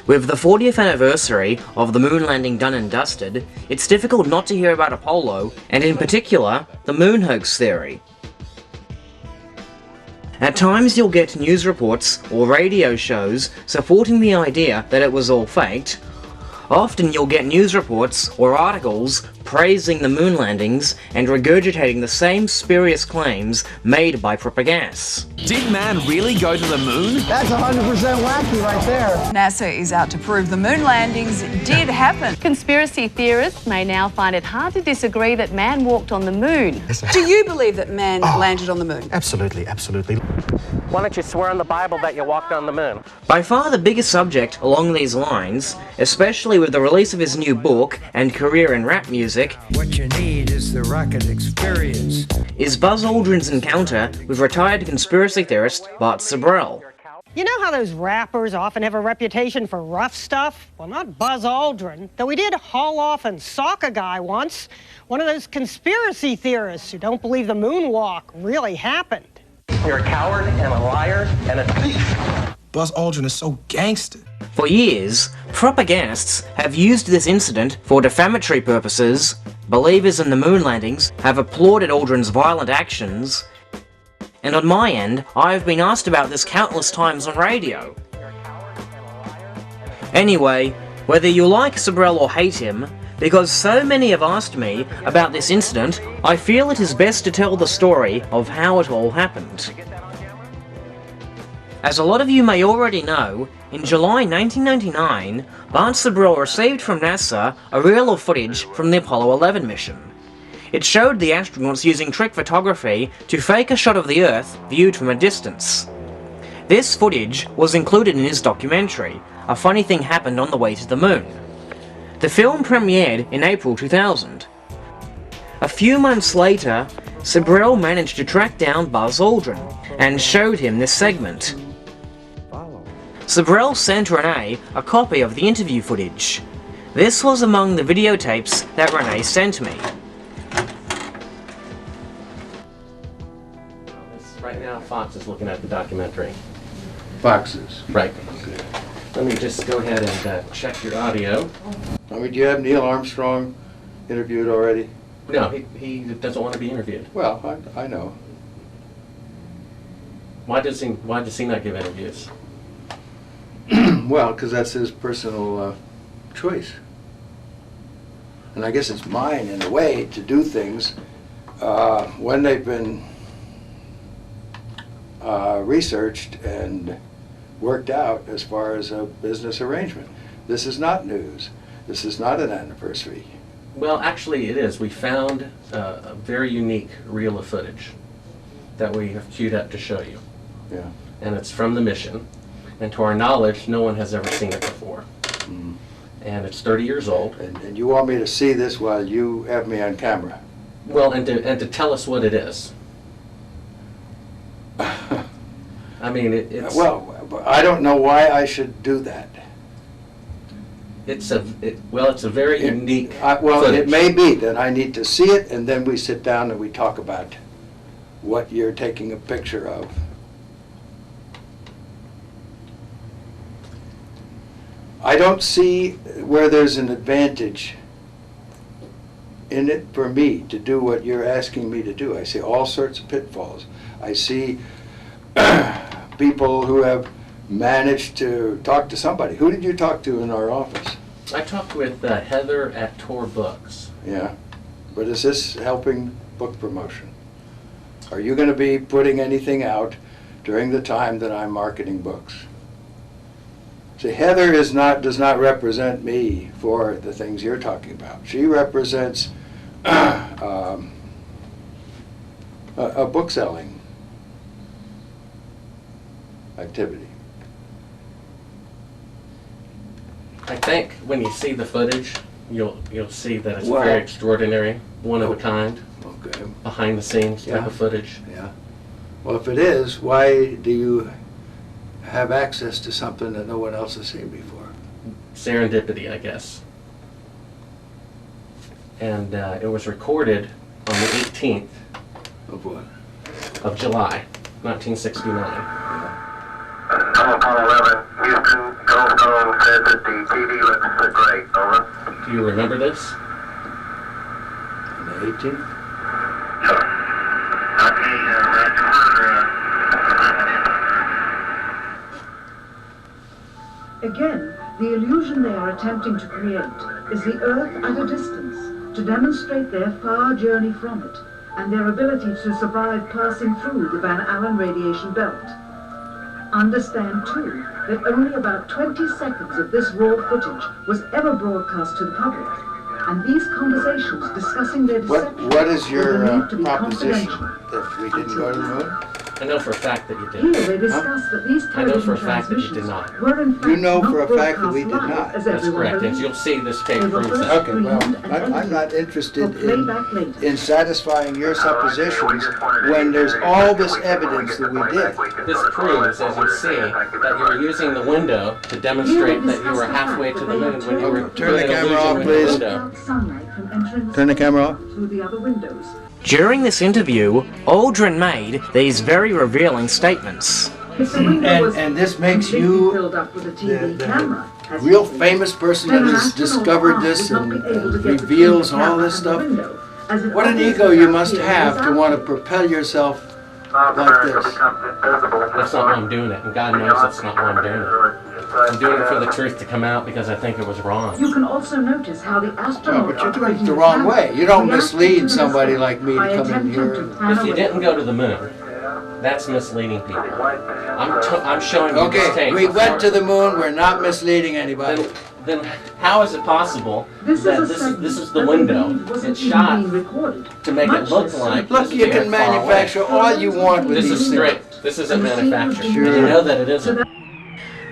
With the 40th anniversary of the moon landing done and dusted, it's difficult not to hear about Apollo, and in particular, the moon hoax theory. At times you'll get news reports or radio shows supporting the idea that it was all faked. Often you'll get news reports or articles praising the moon landings and regurgitating the same spurious claims made by propagandists. Did man really go to the moon? That's 100% wacky right there. NASA is out to prove the moon landings did happen. Conspiracy theorists may now find it hard to disagree that man walked on the moon. Do you believe that man landed on the moon? Absolutely, absolutely. Why don't you swear on the Bible that you walked on the moon? By far the biggest subject along these lines, especially with the release of his new book and career in rap music, what you need is the rocket experience, is Buzz Aldrin's encounter with retired conspiracy theorist Bart Sibrel. You know how those rappers often have a reputation for rough stuff? Well, not Buzz Aldrin, though he did haul off and sock a guy once. One of those conspiracy theorists who don't believe the moonwalk really happened. You're a coward and a liar and a thief. Buzz Aldrin is so gangster. For years, propagandists have used this incident for defamatory purposes. Believers in the moon landings have applauded Aldrin's violent actions, and on my end, I have been asked about this countless times on radio. Anyway, whether you like Sibrel or hate him, because so many have asked me about this incident, I feel it is best to tell the story of how it all happened. As a lot of you may already know, in July 1999, Bart Sibrel received from NASA a reel of footage from the Apollo 11 mission. It showed the astronauts using trick photography to fake a shot of the Earth viewed from a distance. This footage was included in his documentary, A Funny Thing Happened on the Way to the Moon. The film premiered in April 2000. A few months later, Sibrel managed to track down Buzz Aldrin and showed him this segment. Sibrel sent René a copy of the interview footage. This was among the videotapes that René sent me. Right now, Fox is looking at the documentary. Fox is? Right. Okay. Let me just go ahead and check your audio. I mean, do you have Neil Armstrong interviewed already? No, he doesn't want to be interviewed. Well, I know. Why does he not give interviews? Well, because that's his personal choice. And I guess it's mine, in a way, to do things when they've been researched and worked out as far as a business arrangement. This is not news. This is not an anniversary. Well, actually it is. We found a very unique reel of footage that we have queued up to show you. Yeah. And it's from the mission. And to our knowledge, no one has ever seen it before. Mm. And it's 30 years old. And you want me to see this while you have me on camera? Well, and to tell us what it is. I mean, it's... Well, I don't know why I should do that. It's a very unique well, footage. It may be that I need to see it, and then we sit down and we talk about what you're taking a picture of. I don't see where there's an advantage in it for me to do what you're asking me to do. I see all sorts of pitfalls. I see people who have managed to talk to somebody. Who did you talk to in our office? I talked with Heather at Tor Books. Yeah, but is this helping book promotion? Are you going to be putting anything out during the time that I'm marketing books? See, Heather does not represent me for the things you're talking about. She represents a book selling activity. I think when you see the footage, you'll see that it's very extraordinary, one of a kind, behind the scenes type of footage. Yeah. Well, if it is, why do you have access to something that no one else has seen before? Serendipity, I guess. And it was recorded on the 18th of what? Of July, 1969. Apollo 11, Houston, Telephone says that the TV looks great. Over. Do you remember this? In the 18th? Sure. Okay, Again, the illusion they are attempting to create is the Earth at a distance, to demonstrate their far journey from it, and their ability to survive passing through the Van Allen radiation belt. Understand, too, that only about 20 seconds of this raw footage was ever broadcast to the public, and these conversations discussing their deception What is your were believed to be proposition? confidential. That we didn't go to the moon? I know for a fact that you Here did. they discuss that these I know for television a fact that you did transmissions not. were in fact You know not for a fact that we did broadcast live, not. as That's everyone correct. And believes. you'll see this tape They were proves first that. Okay, well, screened and I'm not edited interested for playback later. in satisfying your suppositions when there's all this evidence that we did. This proves, as you see, that you were using the window to demonstrate that you were halfway to the moon when you were Turn the doing an camera illusion off, with please. the window. Sunlight from entering Turn the camera off. through the other windows. During this interview, Aldrin made these very revealing statements. If the window was And this makes completely you filled up with a TV camera, as real you see, famous person then that an has astronaut's discovered arm this would and not be able to get the reveals TV all this camera stuff. out the window, as it What an obviously ego you must appears have to without want to it. propel yourself like this. That's not why I'm doing it, and God knows that's not why I'm doing it. I'm doing it for the truth to come out because I think it was wrong. You can also notice how the No, astronaut but you're doing operating it the the wrong camera way. You don't reacted to mislead the somebody mistake like me to by come in attempting here to and- pan If you away. didn't go to the moon, that's misleading people. I'm showing you this Okay, tape. we went to the moon, we're not misleading anybody. Then how is it possible This that is a segment this is the that window? we believe wasn't It's even shot being recorded, to make it much look less like Look, this you is can very far away. manufacture all you want with This these is things. straight. This isn't And the scene was manufactured. being And you know that it so isn't.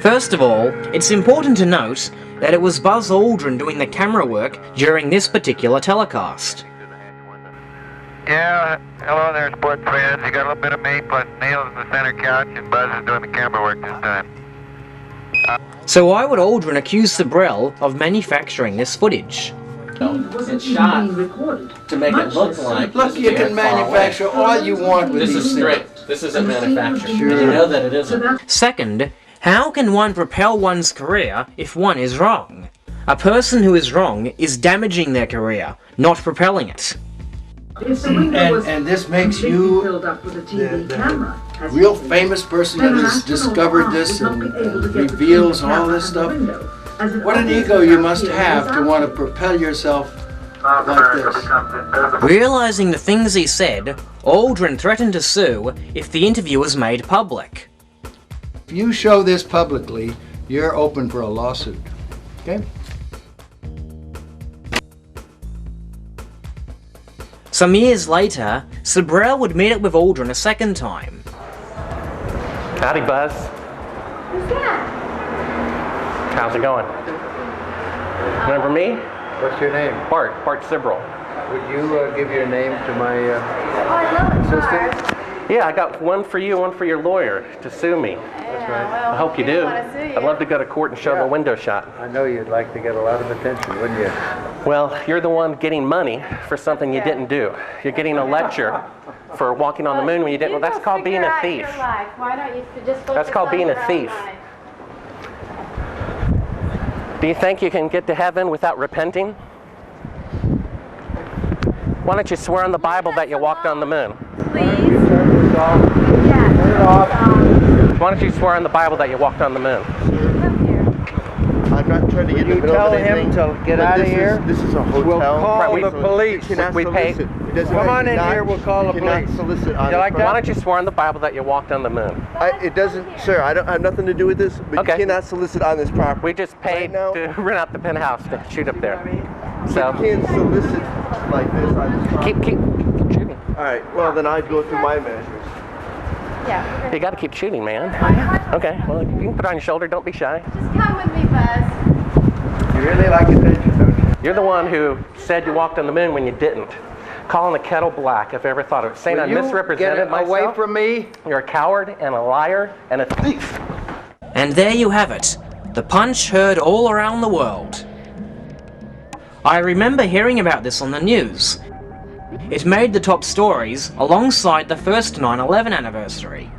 First of all, it's important to note that it was Buzz Aldrin doing the camera work during this particular telecast. Yeah, hello there, sports fans. You got a little bit of me, plus Neil's in the center couch, and Buzz is doing the camera work this time. So why would Aldrin accuse Sibrel of manufacturing this footage? wasn't It's even shot being recorded, to make much it look less like Look, this is you very can far away. manufacture all you want with This these is things. straight. This isn't And the scene was manufactured. being And you know that it so isn't. that Second, how can one propel one's career if one is wrong? A person who is wrong is damaging their career, not propelling it. if the window was And this makes completely you filled up with a TV the camera, as real you see, famous person then that an has astronaut's discovered arm this would and not be able to get the reveals TV all camera this out the stuff. window, as it What an obviously ego you must appears have to without want to it. propel yourself like this. Realizing the things he said, Aldrin threatened to sue if the interview was made public. If you show this publicly, you're open for a lawsuit. Okay? Some years later, Sibrel would meet up with Aldrin a second time. Howdy, Buzz. Who's that? How's it going? Remember me? What's your name? Bart Sibrel. Would you give your name to my Oh, I love the assistant? cars. Yeah, I got one for you, one for your lawyer to sue me. That's right. Well, I hope you do. want to sue you. I'd love to go to court and show the window shot. I know you'd like to get a lot of attention, wouldn't you? Well, you're the one getting money for something you didn't do. You're getting a lecture for walking on the moon when you didn't. Well, that's called being a thief. Why don't you just focus That's called on being your a own thief. life? Do you think you can get to heaven without repenting? Why don't you swear on the Bible that you walked on the moon? Please? Why don't you swear on the Bible that you walked on the moon? Come here. I'm not trying to get in the middle of anything. to get but out of this here? This is a hotel. We'll call Right, we- the police. You cannot we pay- solicit. It doesn't Come matter. on in Not- here, we'll call the you cannot police. solicit on You this like that? Why don't you swear on the Bible that you walked on the moon? It doesn't, sir. I don't have nothing to do with this. But Okay. you cannot solicit on this property. We just paid now- to rent out the penthouse to shoot up there. So You can't solicit like this on this property. keep shooting. All right. Well, then I'd go through my measures. Yeah. You got to keep shooting, man. Okay. Well, you can put it on your shoulder. Don't be shy. Just come with me, Buzz. You really like attention, don't you? You're the one who said you walked on the moon when you didn't. Calling the kettle black if I ever thought of it. Saying I misrepresented myself. Away from me. You're a coward and a liar and a thief. And there you have it, the punch heard all around the world. I remember hearing about this on the news. It made the top stories alongside the first 9/11 anniversary.